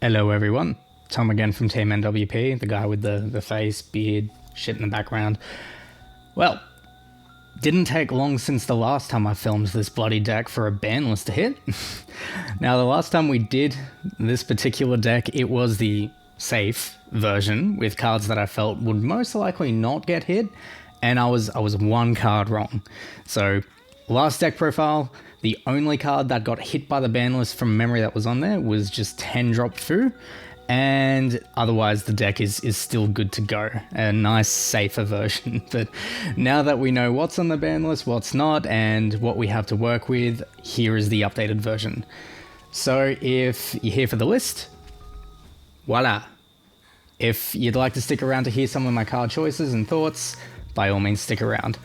Hello everyone, Tom again from Team NWP, the guy with the face, beard, shit in the background. Well, didn't take long since the last time I filmed this bloody deck for a Banlist to hit. Now the last time we did this particular deck, it was the safe version with cards that I felt would most likely not get hit, and I was one card wrong. So last deck profile, the only card that got hit by the ban list from memory that was on there was just 10 drop Fu, and otherwise the deck is still good to go. A nice safer version. But now that we know what's on the ban list, what's not, and what we have to work with, here is the updated version. So if you're here for the list, voila. If you'd like to stick around to hear some of my card choices and thoughts, by all means stick around.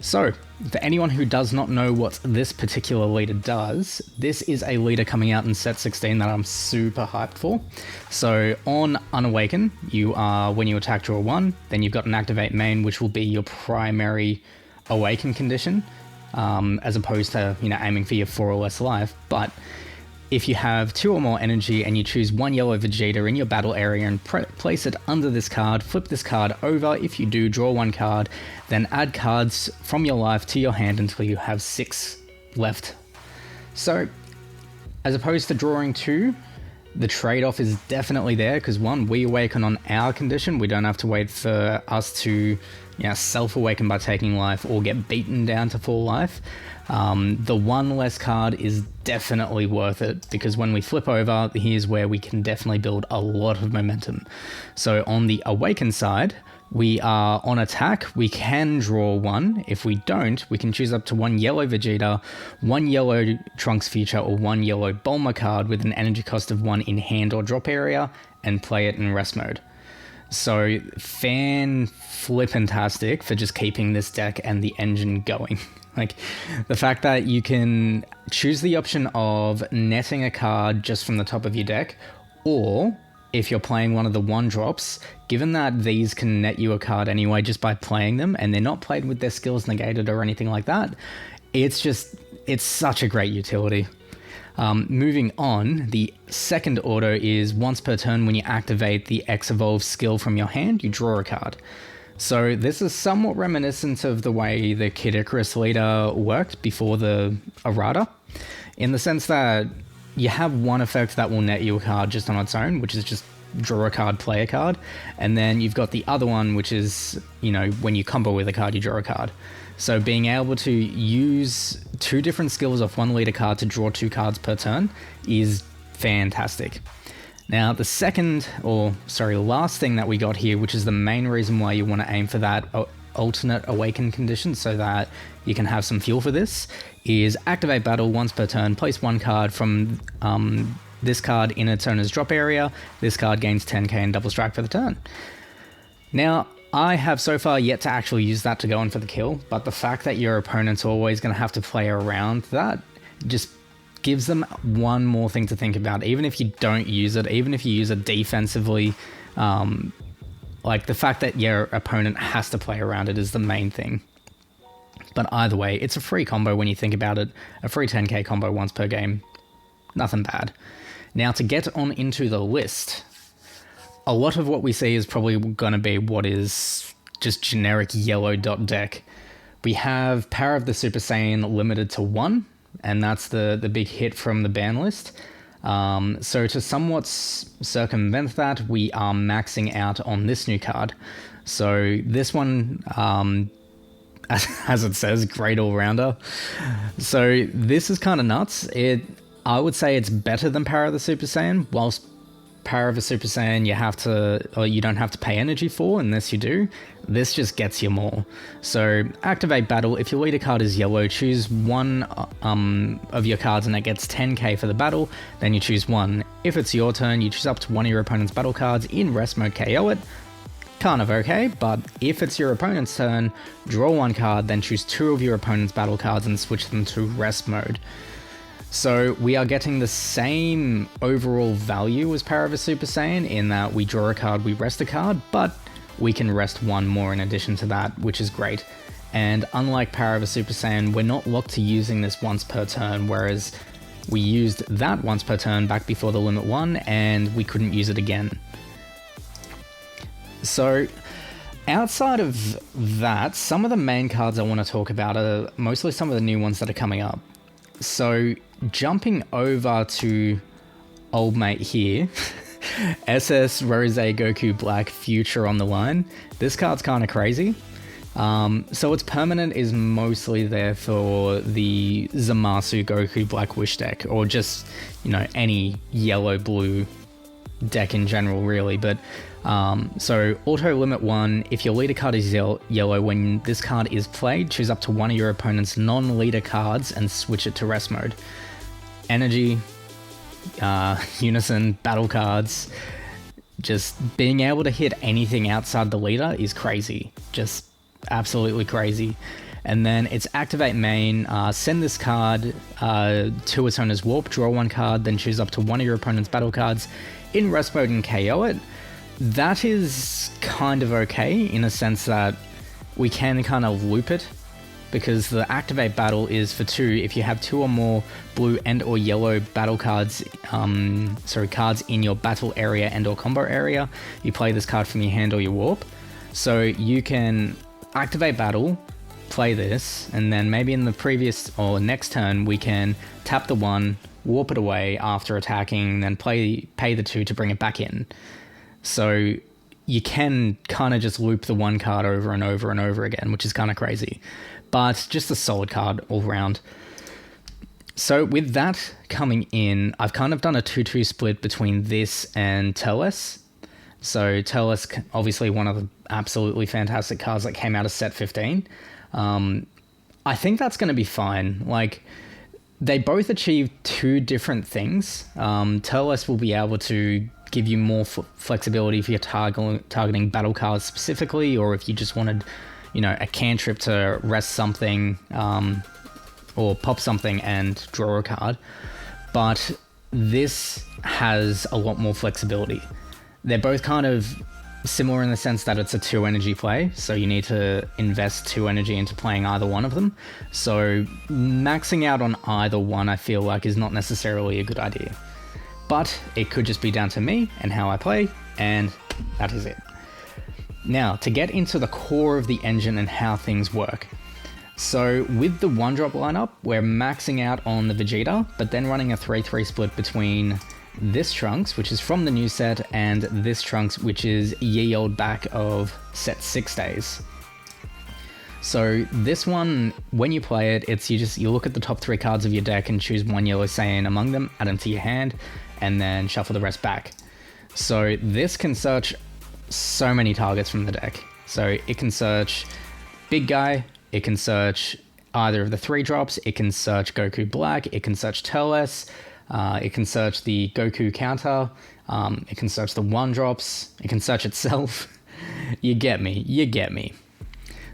So, for anyone who does not know what this particular leader does, this is a leader coming out in set 16 that I'm super hyped for. So, on Unawaken, you are, when you attack, draw 1, then you've got an activate main, which will be your primary awaken condition, as opposed to, aiming for your 4 or less life. But if you have 2 or more energy and you choose 1 yellow Vegeta in your battle area and place it under this card, flip this card over. If you do, draw 1 card, then add cards from your life to your hand until you have 6 left. So, as opposed to drawing 2, the trade-off is definitely there, because 1, we awaken on our condition. We don't have to wait for us to self-awaken by taking life or get beaten down to full life. The 1 less card is definitely worth it, because when we flip over, here's where we can definitely build a lot of momentum. So on the awaken side, we are on attack, we can draw 1. If we don't, we can choose up to 1 yellow Vegeta, 1 yellow Trunks Future, or 1 yellow Bulma card with an energy cost of 1 in hand or drop area, and play it in rest mode. So fan-flippantastic for just keeping this deck and the engine going. Like, the fact that you can choose the option of netting a card just from the top of your deck, or if you're playing one of the 1-drops, given that these can net you a card anyway just by playing them, and they're not played with their skills negated or anything like that, it's such a great utility. Moving on, the second auto is once per turn when you activate the X-Evolve skill from your hand, you draw a card. So this is somewhat reminiscent of the way the Kid Icarus leader worked before the errata, in the sense that you have one effect that will net you a card just on its own, which is just draw a card, play a card, and then you've got the other one, which is, when you combo with a card, you draw a card. So being able to use 2 different skills off 1 leader card to draw 2 cards per turn is fantastic. Now, the last thing that we got here, which is the main reason why you want to aim for that alternate awaken condition so that you can have some fuel for this, is activate battle once per turn, place 1 card from this card in its owner's drop area. This card gains 10k and double strike for the turn. Now, I have so far yet to actually use that to go in for the kill, but the fact that your opponent's always going to have to play around that just gives them one more thing to think about. Even if you don't use it, even if you use it defensively, like the fact that your opponent has to play around it is the main thing. But either way, it's a free combo when you think about it. A free 10k combo once per game. Nothing bad. Now, to get on into the list, a lot of what we see is probably going to be what is just generic yellow dot deck. We have Power of the Super Saiyan limited to 1, and that's the big hit from the ban list. So to somewhat circumvent that, we are maxing out on this new card. So this one, as it says, great all-rounder. So this is kind of nuts. I would say it's better than Power of the Super Saiyan, whilst Power of a Super Saiyan you don't have to pay energy for, unless you do. This just gets you more. So activate battle. If your leader card is yellow, choose 1 of your cards and it gets 10k for the battle. Then you choose 1. If it's your turn, you choose up to 1 of your opponent's battle cards in rest mode, KO it. Kind of okay, but if it's your opponent's turn, draw 1 card, then choose 2 of your opponent's battle cards and switch them to rest mode. So we are getting the same overall value as Power of a Super Saiyan in that we draw a card, we rest a card, but we can rest 1 more in addition to that, which is great. And unlike Power of a Super Saiyan, we're not locked to using this once per turn, whereas we used that once per turn back before the limit 1, and we couldn't use it again. So outside of that, some of the main cards I want to talk about are mostly some of the new ones that are coming up. So jumping over to old mate here, SS Rose Goku Black Future on the line. This card's kind of crazy. So its permanent is mostly there for the Zamasu Goku Black Wish deck, or just, you know, any yellow-blue deck in general, really. But so auto limit 1, if your leader card is yellow, when this card is played, choose up to one of your opponent's non-leader cards and switch it to rest mode. Energy, unison, battle cards, just being able to hit anything outside the leader is crazy. Just absolutely crazy. And then its activate main, send this card to its owner's warp, draw one card, then choose up to one of your opponent's battle cards in rest mode and KO it. That is kind of okay in a sense that we can kind of loop it, because the activate battle is for 2 if you have 2 or more blue and or yellow battle cards, cards in your battle area and or combo area. You play this card from your hand or your warp. So you can activate battle, play this, and then maybe in the previous or next turn we can tap the 1, warp it away after attacking, then pay the 2 to bring it back in. So you can kind of just loop the 1 card over and over and over again, which is kind of crazy. But just a solid card all round. So with that coming in, I've kind of done a 2-2 split between this and Taaakke. So Taaakke, obviously one of the absolutely fantastic cards that came out of set 15. I think that's going to be fine. Like, they both achieve 2 different things. Taaakke will be able to give you more flexibility if you're targeting battle cards specifically, or if you just wanted, you know, a cantrip to rest something, or pop something and draw a card. But this has a lot more flexibility. They're both kind of similar in the sense that it's a 2 energy play, so you need to invest 2 energy into playing either one of them. So maxing out on either one, I feel like, is not necessarily a good idea. But it could just be down to me and how I play, and that is it. Now, to get into the core of the engine and how things work. So with the 1-drop lineup, we're maxing out on the Vegeta, but then running a 3-3 split between this Trunks, which is from the new set, and this Trunks, which is ye old back of set 6 days. So this one, when you play it, it's you look at the top 3 cards of your deck and choose 1 yellow Saiyan among them, add them to your hand, and then shuffle the rest back. So this can search so many targets from the deck. So it can search Big Guy, it can search either of the 3-drops, it can search Goku Black, it can search Taaakke, it can search the Goku counter, it can search the 1-drops, it can search itself. You get me.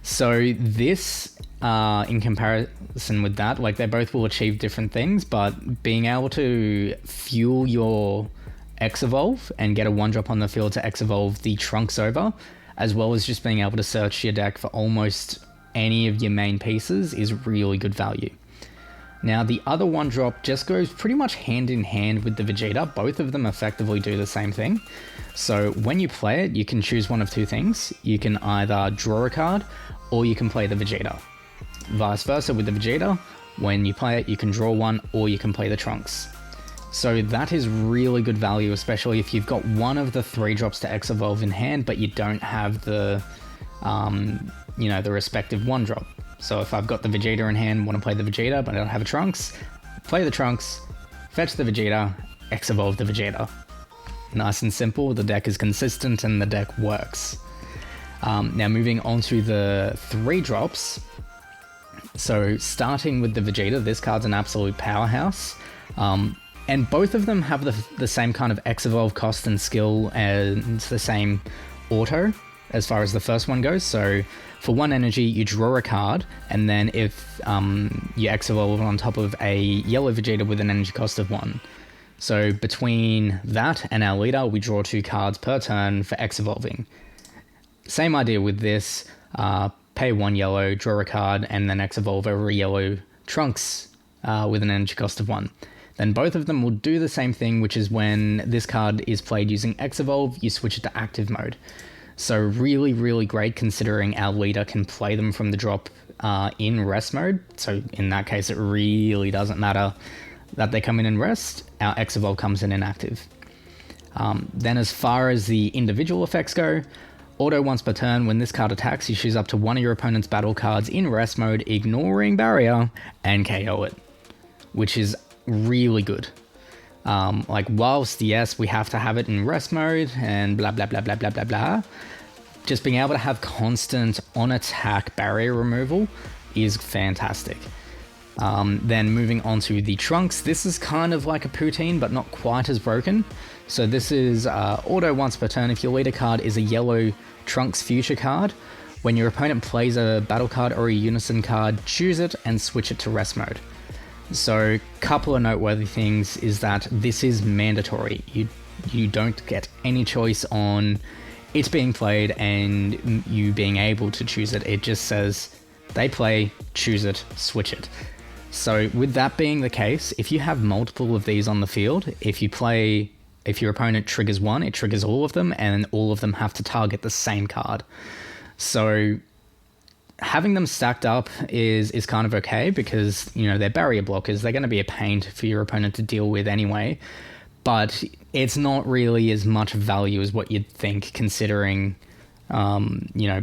So this, in comparison with that, like, they both will achieve different things, but being able to fuel your X-Evolve and get a 1-drop on the field to X-Evolve the Trunks over, as well as just being able to search your deck for almost any of your main pieces, is really good value. Now, the other 1-drop just goes pretty much hand in hand with the Vegeta. Both of them effectively do the same thing. So when you play it, you can choose one of 2 things. You can either draw a card, or you can play the Vegeta. Vice versa with the Vegeta, when you play it, you can draw one, or you can play the Trunks. So that is really good value, especially if you've got one of the 3-drops to X-Evolve in hand, but you don't have the, the respective 1-drop. So if I've got the Vegeta in hand, want to play the Vegeta, but I don't have a Trunks, play the Trunks, fetch the Vegeta, X-Evolve the Vegeta. Nice and simple, the deck is consistent and the deck works. Now moving on to the 3-drops. So starting with the Vegeta, this card's an absolute powerhouse. And both of them have the same kind of X-Evolve cost and skill, and the same auto as far as the first one goes. So for 1 energy, you draw a card, and then if you X-Evolve on top of a yellow Vegeta with an energy cost of 1. So between that and our leader, we draw 2 cards per turn for X-Evolving. Same idea with this, pay 1 yellow, draw a card, and then X-Evolve over a yellow Trunks with an energy cost of 1. then both of them will do the same thing, which is when this card is played using X Evolve, you switch it to active mode. So really, really great considering our leader can play them from the drop in rest mode. So in that case, it really doesn't matter that they come in rest. Our X Evolve comes in active. Then as far as the individual effects go, auto once per turn, when this card attacks, you choose up to one of your opponent's battle cards in rest mode, ignoring barrier, and KO it, which is really good. Like, whilst, yes, we have to have it in rest mode and blah, blah, blah, blah, blah, blah, blah, just being able to have constant on-attack barrier removal is fantastic. Then moving on to the trunks, this is kind of like a poutine, but not quite as broken. So this is auto once per turn. If your leader card is a yellow trunks future card, when your opponent plays a battle card or a unison card, choose it and switch it to rest mode. So couple of noteworthy things is that this is mandatory. You don't get any choice on it being played and you being able to choose it. It just says they play, choose it, switch it. So with that being the case, if you have multiple of these on the field, if your opponent triggers one, it triggers all of them, and all of them have to target the same card. So having them stacked up is kind of okay because, you know, they're barrier blockers. They're going to be a pain for your opponent to deal with anyway, but it's not really as much value as what you'd think, considering, you know,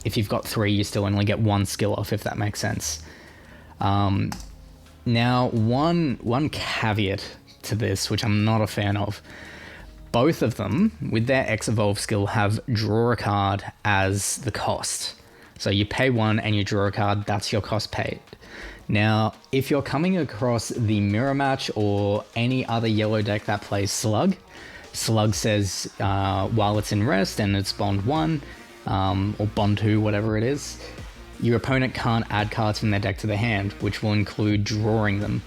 if you've got three, you still only get one skill off, if that makes sense. Now, one caveat to this, which I'm not a fan of, both of them, with their X Evolve skill, have draw a card as the cost. So you pay one and you draw a card, that's your cost paid. Now, if you're coming across the Mirror Match or any other yellow deck that plays Slug says while it's in rest and it's Bond 1, or Bond 2, whatever it is, your opponent can't add cards from their deck to their hand, which will include drawing them.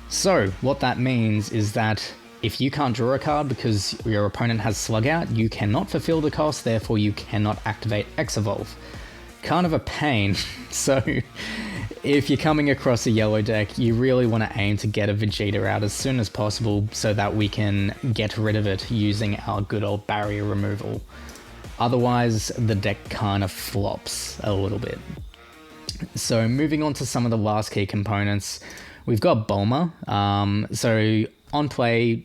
So what that means is that if you can't draw a card because your opponent has Slug out, you cannot fulfill the cost, therefore you cannot activate X Evolve. Kind of a pain. So if you're coming across a yellow deck, you really want to aim to get a Vegeta out as soon as possible so that we can get rid of it using our good old barrier removal. Otherwise, the deck kind of flops a little bit. So moving on to some of the last key components, we've got Bulma. So on play,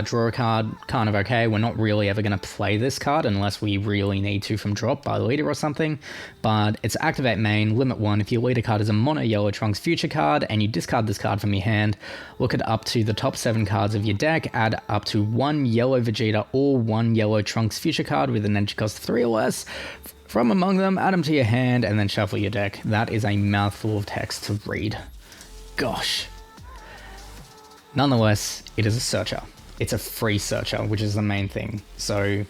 draw a card, kind of okay. We're not really ever going to play this card unless we really need to from drop by leader or something. But it's activate main, limit 1. If your leader card is a mono yellow trunks future card and you discard this card from your hand, look at up to the top 7 cards of your deck, add up to 1 yellow Vegeta or 1 yellow trunks future card with an energy cost 3 or less. From among them, add them to your hand and then shuffle your deck. That is a mouthful of text to read. Gosh. Nonetheless, it is a searcher. It's a free searcher, which is the main thing. So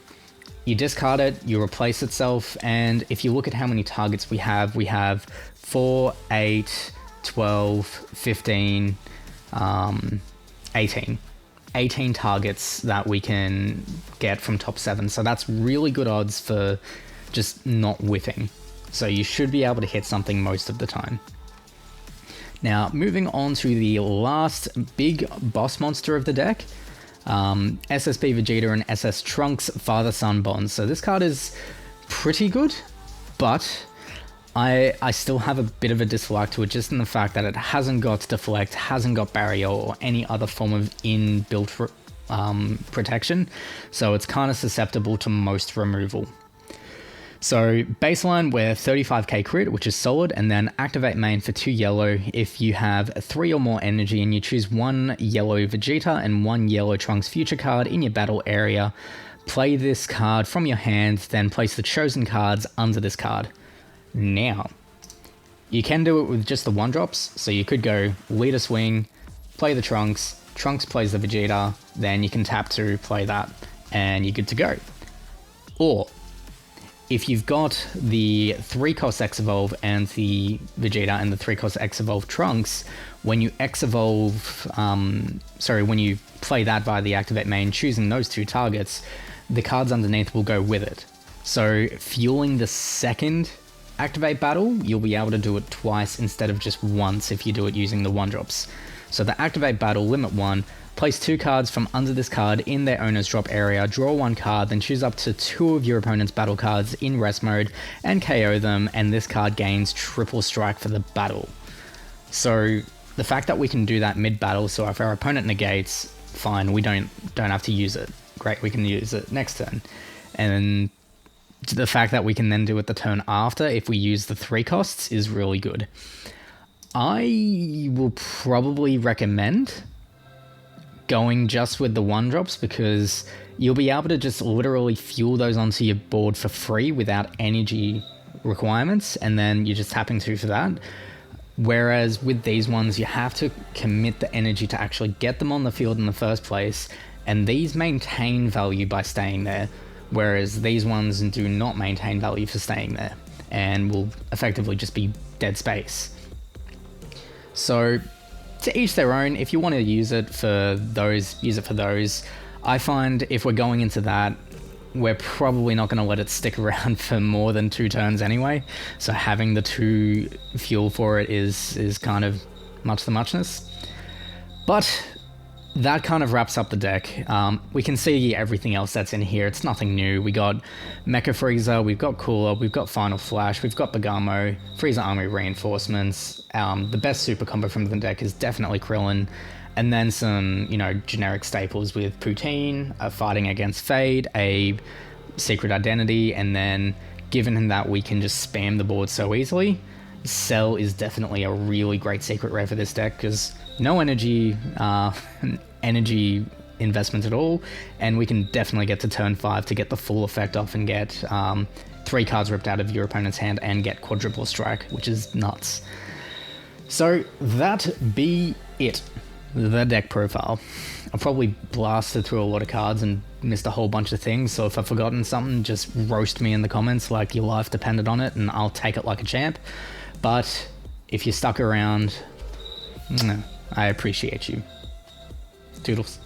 you discard it, you replace itself, and if you look at how many targets we have 4, 8, 12, 15, 18. 18 targets that we can get from top 7. So that's really good odds for just not whiffing. So you should be able to hit something most of the time. Now, moving on to the last big boss monster of the deck, SSB Vegeta and SS Trunks Father-Son Bond. So this card is pretty good, but I still have a bit of a dislike to it, just in the fact that it hasn't got Deflect, hasn't got Barrier, or any other form of inbuilt protection, so it's kind of susceptible to most removal. So baseline, we're 35k crit, which is solid, and then activate main for 2 yellow if you have 3 or more energy and you choose 1 yellow Vegeta and 1 yellow Trunks future card in your battle area. Play this card from your hand, then place the chosen cards under this card. Now, you can do it with just the 1-drops, so you could go leader swing, play the Trunks plays the Vegeta, then you can tap to play that, and you're good to go. Or if you've got the 3-cost X Evolve and the Vegeta and the 3-cost X Evolve Trunks, when you X Evolve, when you play that via the activate main, choosing those 2 targets, the cards underneath will go with it. So fueling the second activate battle, you'll be able to do it twice instead of just once if you do it using the 1-drops. So the activate battle, limit 1, place 2 cards from under this card in their owner's drop area, draw 1 card, then choose up to 2 of your opponent's battle cards in rest mode and KO them, and this card gains triple strike for the battle. So the fact that we can do that mid-battle, so if our opponent negates, fine, we don't have to use it. Great, we can use it next turn. And the fact that we can then do it the turn after if we use the 3 costs is really good. I will probably recommend going just with the 1-drops because you'll be able to just literally fuel those onto your board for free without energy requirements, and then you're just tapping 2 for that. Whereas with these ones, you have to commit the energy to actually get them on the field in the first place, and these maintain value by staying there, whereas these ones do not maintain value for staying there, and will effectively just be dead space. So, to each their own. If you want to use it for those, use it for those. I find if we're going into that, we're probably not going to let it stick around for more than 2 turns anyway, so having the 2 fuel for it is kind of much the muchness. But that kind of wraps up the deck. We can see everything else that's in here. It's nothing new. We got Mecha Frieza, we've got Cooler, we've got Final Flash, we've got Bergamo, Frieza Army Reinforcements. The best super combo from the deck is definitely Krillin. And then some, you know, generic staples with Poutine, a Fighting Against Fade, a Secret Identity, and then given that we can just spam the board so easily, Cell is definitely a really great secret rare for this deck because no energy investment at all, and we can definitely get to turn 5 to get the full effect off and get 3 cards ripped out of your opponent's hand and get quadruple strike, which is nuts. So that be it. The deck profile. I've probably blasted through a lot of cards and missed a whole bunch of things, so if I've forgotten something, just roast me in the comments like your life depended on it and I'll take it like a champ. But if you stuck around, I appreciate you. Toodles.